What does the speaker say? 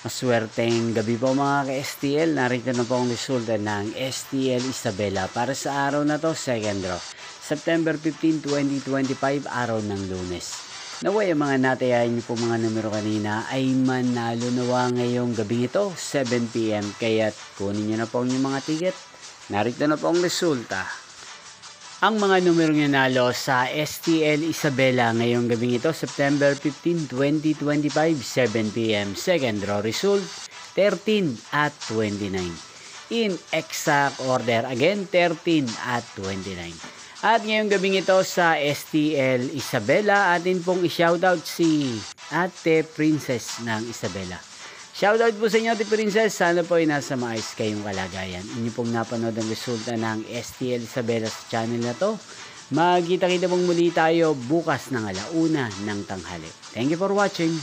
Maswerteng gabi po mga ka-STL. Narito na po ang resulta ng STL Isabela para sa araw na to, second draw. September 15, 2025, araw ng Lunes. Naway ang mga natayahan niyo po mga numero kanina ay manalo nawa ngayong gabi ito, 7 PM. Kaya't kunin niyo na po ang inyong mga ticket. Narito na po ang resulta. Ang mga numerong nanalo sa STL Isabela ngayong gabing ito, September 15, 2025, 7 PM. Second draw result, 13 at 29. In exact order, again, 13 at 29. At ngayong gabing ito sa STL Isabela, atin pong i-shoutout si Ate Princess ng Isabela. Shoutout po sa inyo, Ate Princess. Sana po ay nasa maayos kayong kalagayan. Inyo pong napanood ang resulta ng STL Isabela sa channel na to. Magkita-kita pong muli tayo bukas ng alauna ng tanghali. Thank you for watching.